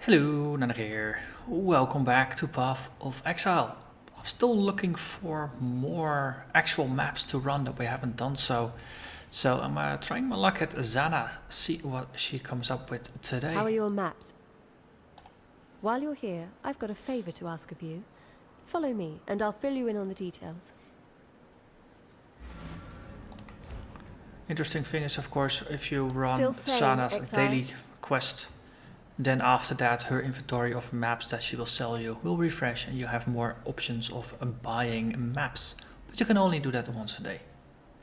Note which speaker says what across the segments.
Speaker 1: Hello, Narnach here. Welcome back to Path of Exile. I'm still looking for more actual maps to run that we haven't done so. So I'm trying my luck at Zana, see what she comes up with today.
Speaker 2: How are your maps? While you're here, I've got a favor to ask of you. Follow me, and I'll fill you in on the details.
Speaker 1: Interesting thing is, of course, if you run
Speaker 2: Still saying
Speaker 1: Zana's
Speaker 2: exile?
Speaker 1: daily quest, then after that her inventory of maps that she will sell you will refresh and you have more options of buying maps. But you can only do that once a day.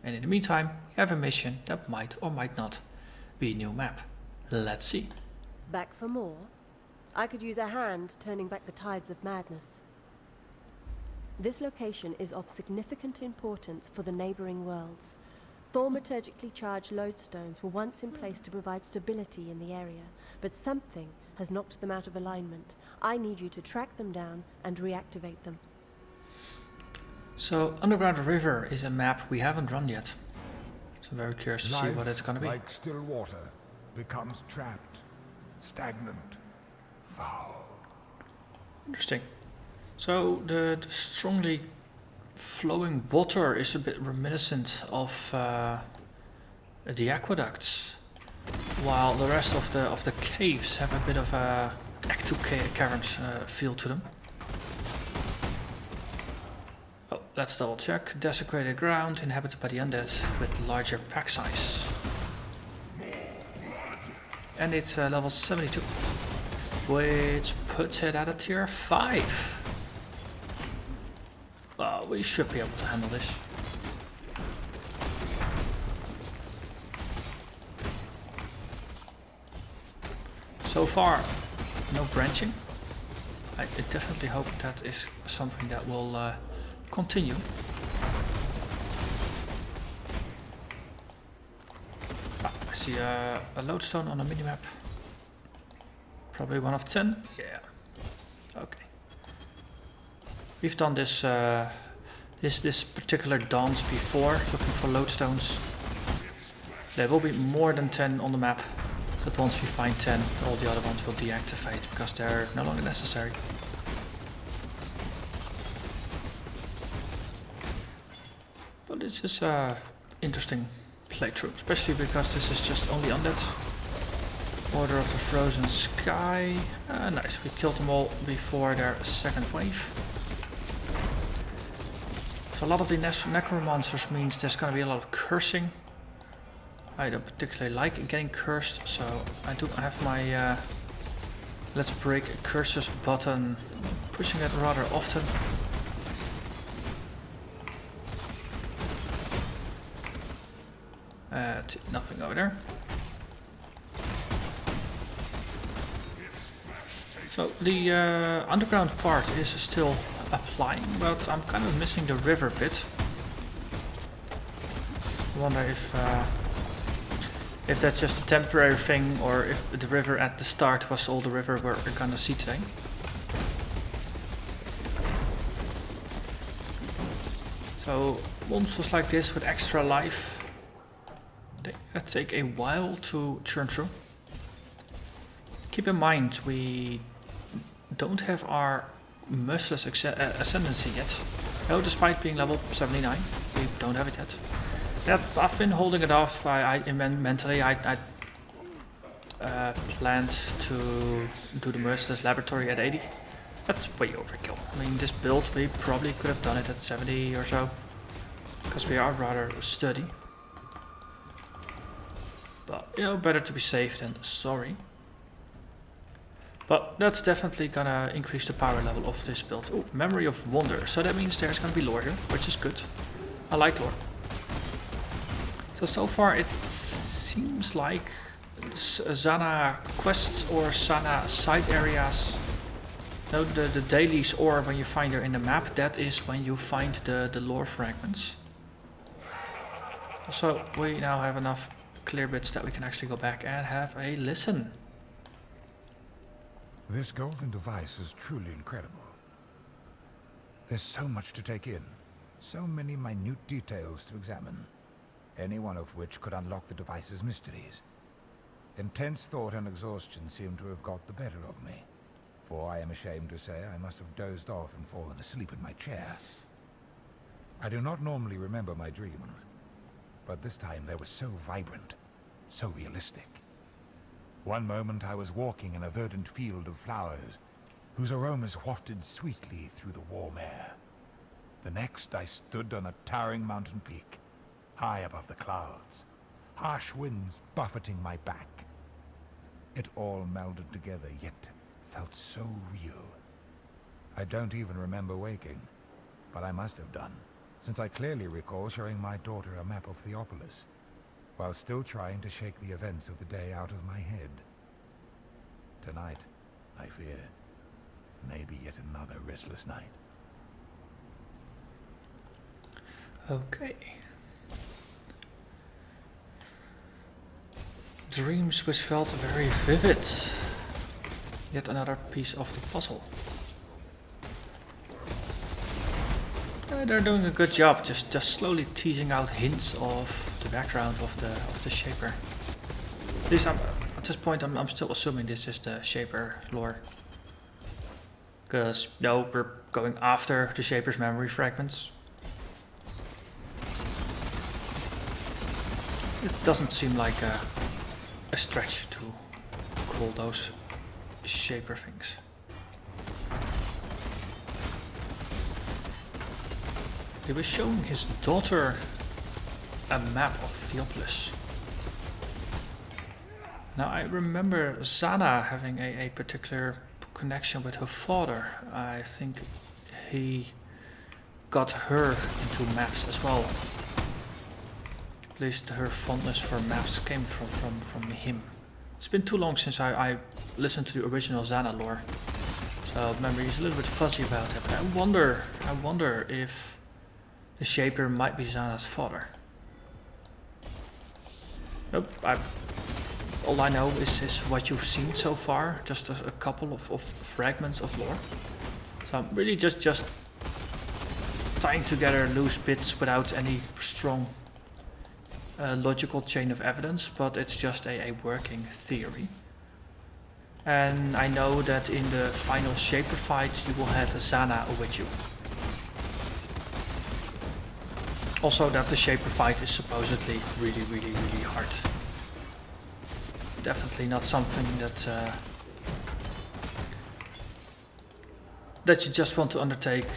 Speaker 1: And in the meantime, we have a mission that might or might not be a new map. Let's see.
Speaker 2: Back for more? I could use a hand turning back the tides of madness. This location is of significant importance for the neighboring worlds. Thaumaturgically charged lodestones were once in place to provide stability in the area, but something has knocked them out of alignment. I need you to track them down and reactivate them.
Speaker 1: So Underground River is a map we haven't run yet. So I'm very curious to see
Speaker 3: Life,
Speaker 1: what it's gonna be.
Speaker 3: like still water, becomes trapped, stagnant, foul.
Speaker 1: Interesting. So the strongly flowing water is a bit reminiscent of the aqueducts, while the rest of the caves have a bit of a Act 2 caverns feel to them. Oh, let's double check. Desecrated ground inhabited by the undead with larger pack size. And it's level 72, which puts it at a tier 5. Well, we should be able to handle this. So far, no branching. I definitely hope that is something that will continue. I see a lodestone on a minimap. Probably 1 of 10. Yeah. Okay. We've done this this particular dance before, looking for lodestones. There will be more than 10 on the map, but once we find 10, all the other ones will deactivate because they're no longer necessary. But this is interesting playthrough, especially because this is just only undead. Order of the Frozen Sky. Nice, we killed them all before their second wave. So a lot of the necromancers means there's gonna be a lot of cursing. I don't particularly like getting cursed, so I do have my Let's Break Curses button, pushing it rather often. Nothing over there. So the underground part is still applying, but I'm kind of missing the river bit. I wonder if that's just a temporary thing, or if the river at the start was all the river we're gonna see today. So monsters like this with extra life, they take a while to churn through. Keep in mind we don't have our Merciless Ascendancy yet. No, despite being level 79, we don't have it yet. I've been holding it off. Mentally I planned to do the Merciless Laboratory at 80. That's way overkill. I mean, this build we probably could have done it at 70 or so, because we are rather sturdy. But you know, better to be safe than sorry. But that's definitely gonna increase the power level of this build. Ooh, Memory of Wonder. So that means there's gonna be lore here, which is good. I like lore. So far it seems like Zana quests or Zana side areas. No, the dailies, or when you find her in the map, that is when you find the lore fragments. So we now have enough clear bits that we can actually go back and have a listen.
Speaker 3: This golden device is truly incredible. There's so much to take in, so many minute details to examine, any one of which could unlock the device's mysteries. Intense thought and exhaustion seemed to have got the better of me, for I am ashamed to say I must have dozed off and fallen asleep in my chair. I do not normally remember my dreams, but this time they were so vibrant, so realistic. One moment I was walking in a verdant field of flowers, whose aromas wafted sweetly through the warm air. The next I stood on a towering mountain peak, high above the clouds, harsh winds buffeting my back. It all melded together, yet felt so real. I don't even remember waking, but I must have done, since I clearly recall showing my daughter a map of Theopolis, while still trying to shake the events of the day out of my head. Tonight, I fear, may be yet another restless night.
Speaker 1: Okay. Dreams which felt very vivid. Yet another piece of the puzzle. They're doing a good job, just slowly teasing out hints of the background of the Shaper. At least at this point, I'm still assuming this is the Shaper lore, because no, we're going after the Shaper's memory fragments. It doesn't seem like a stretch to call those Shaper things. He was showing his daughter a map of Theopolis. Now I remember Zana having a particular connection with her father. I think he got her into maps as well. At least her fondness for maps came from him. It's been too long since I listened to the original Zana lore, so memory is a little bit fuzzy about it. But I wonder if the Shaper might be Zana's father. Nope. All I know is what you've seen so far, just a couple of fragments of lore. So I'm really just tying together loose bits without any strong logical chain of evidence, but it's just a working theory. And I know that in the final Shaper fight you will have a Zana with you. Also that the Shaper fight is supposedly really hard. Definitely not something that you just want to undertake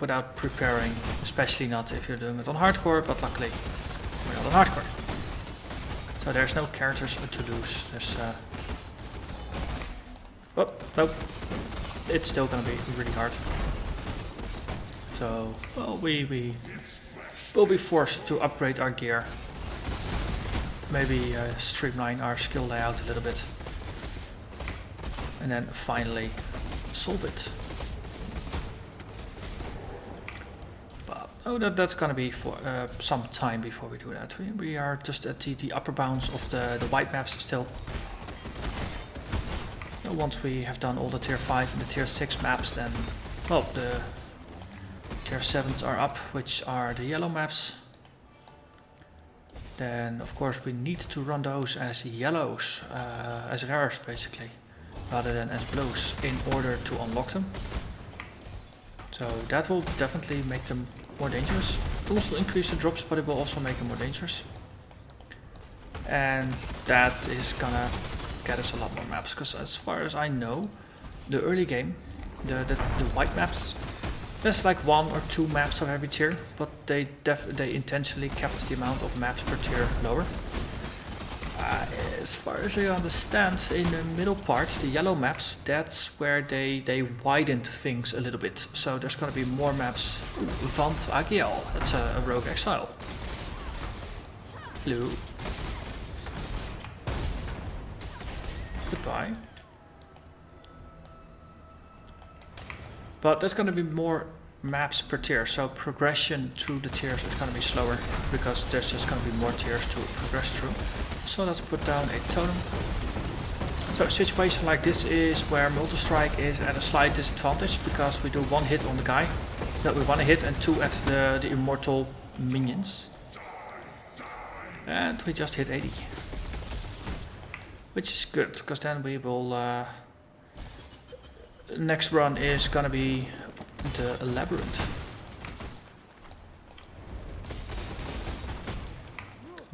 Speaker 1: without preparing, especially not if you're doing it on hardcore, but luckily we're not on hardcore. So there's no characters to lose. There's oh, nope. It's still gonna be really hard. So, well, we will be forced to upgrade our gear. Maybe streamline our skill layout a little bit. And then finally solve it. But oh, that's gonna be for some time before we do that. We are just at the upper bounds of the white maps still. Once we have done all the tier 5 and the tier 6 maps, then, well, the tier 7s are up, which are the yellow maps. Then, of course, we need to run those as yellows, as rares basically, rather than as blues, in order to unlock them. So that will definitely make them more dangerous. It will also increase the drops, but it will also make them more dangerous. And that is gonna get us a lot more maps, because as far as I know, the early game, the white maps, there's like 1 or 2 maps of every tier, but they intentionally kept the amount of maps per tier lower. As far as I understand, in the middle part, the yellow maps, that's where they widened things a little bit. So there's gonna be more maps. Path of Exile, that's a rogue exile. Blue. Goodbye. But there's going to be more maps per tier, so progression through the tiers is going to be slower, because there's just going to be more tiers to progress through. So let's put down a totem. So a situation like this is where multi-strike is at a slight disadvantage, because we do 1 hit on the guy that we want to hit and 2 at the immortal minions. And we just hit 80. which is good, because then we will... next run is gonna be the labyrinth.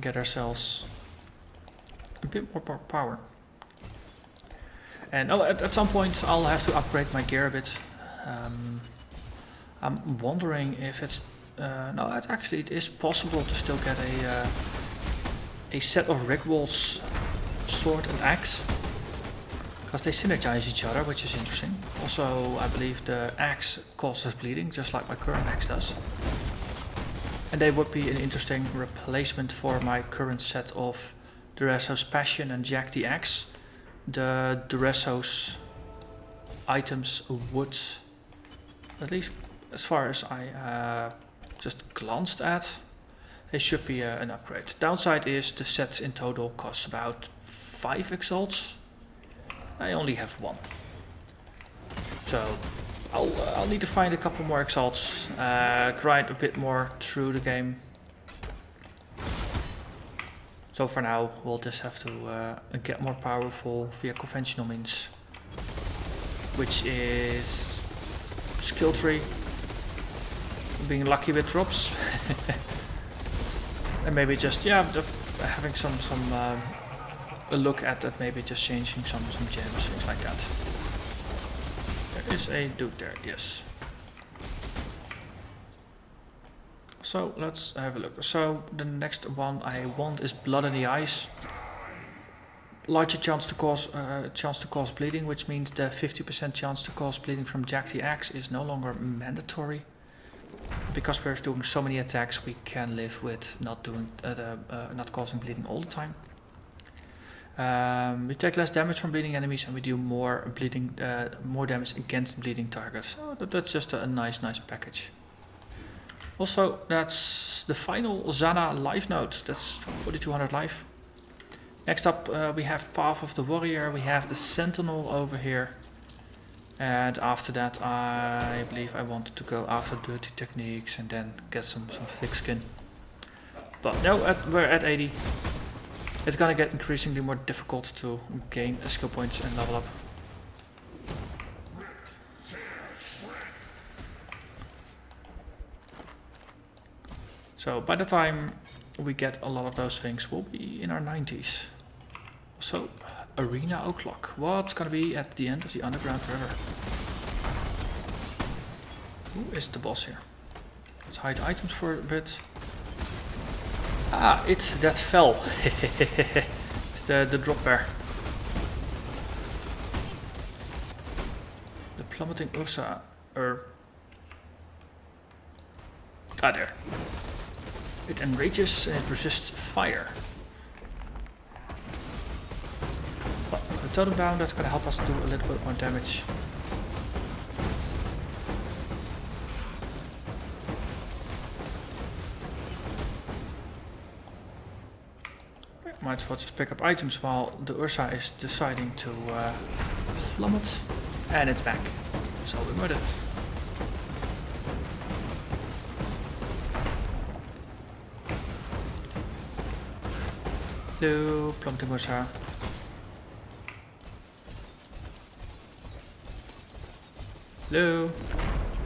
Speaker 1: Get ourselves a bit more power. And at some point I'll have to upgrade my gear a bit. I'm wondering if it's... no, it is possible to still get a set of Rigwald's sword and axe. Because they synergize each other, which is interesting. Also, I believe the axe causes bleeding, just like my current axe does. And they would be an interesting replacement for my current set of Duresso's Passion and Jack the Axe. The Duresso's items would, at least as far as I just glanced at, they should be an upgrade. Downside is the set in total costs about 5 exalts. I only have 1. So I'll need to find a couple more exalts, grind a bit more through the game. So for now we'll just have to get more powerful via conventional means, which is skill tree, being lucky with drops, and maybe just having some a look at that, maybe just changing some gems, things like that. There is a dude there, yes. So let's have a look. So the next one I want is Blood in the Eyes. Larger chance to cause bleeding, which means the 50% chance to cause bleeding from Jack the Axe is no longer mandatory. Because we're doing so many attacks, we can live with not causing bleeding all the time. We take less damage from bleeding enemies, and we do more damage against bleeding targets. So that's just a nice package. Also, that's the final Zana life node. That's 4200 life. Next up, we have Path of the Warrior. We have the Sentinel over here. And after that, I believe I wanted to go after dirty techniques and then get some thick skin. But no, we're at 80. It's gonna get increasingly more difficult to gain skill points and level up. So by the time we get a lot of those things, we'll be in our 90s. So, Arena O'Clock. What's gonna be at the end of the Underground River? Who is the boss here? Let's hide items for a bit. Ah, it's that fell. It's the drop bear. The plummeting Ursa. Ah, there. It enrages and it resists fire. Well, the totem down, that's gonna help us do a little bit more damage. Might as well just pick up items while the Ursa is deciding to plummet. And it's back. So we murdered it. Hello, plummeting Ursa. Hello.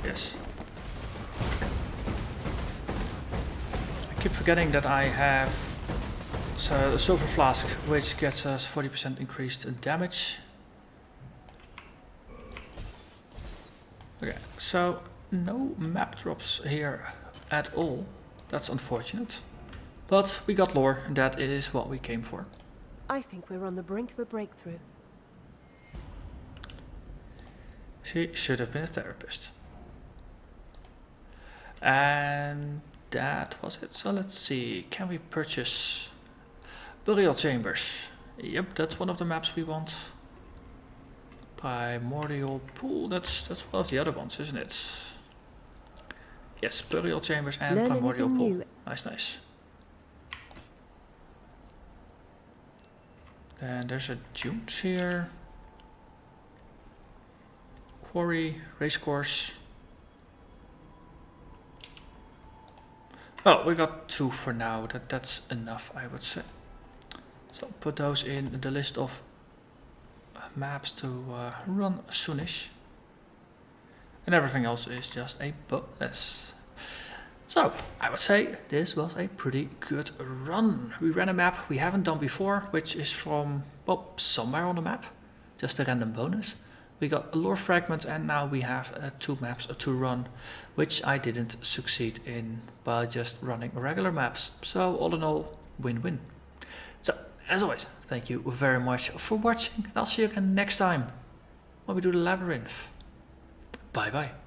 Speaker 1: Yes. I keep forgetting that I have a silver flask, which gets us 40% increased damage. Okay, so no map drops here at all. That's unfortunate. But we got lore, and that is what we came for.
Speaker 2: I think we're on the brink of a breakthrough.
Speaker 1: She should have been a therapist. And that was it. So let's see, can we purchase burial chambers? Yep, that's one of the maps we want. Primordial pool, that's one of the other ones, isn't it? Yes, burial chambers and
Speaker 2: Learn
Speaker 1: primordial pool.
Speaker 2: new.
Speaker 1: Nice. And there's a dunes here. Quarry, racecourse. Oh, we got 2 for now. That's enough, I would say. So put those in the list of maps to run soonish. And everything else is just a bonus. So, I would say this was a pretty good run. We ran a map we haven't done before, which is from, well, somewhere on the map. Just a random bonus. We got a lore fragment and now we have 2 maps to run, which I didn't succeed in by just running regular maps. So, all in all, win-win. So, as always, thank you very much for watching. And I'll see you again next time when we do the labyrinth. Bye bye.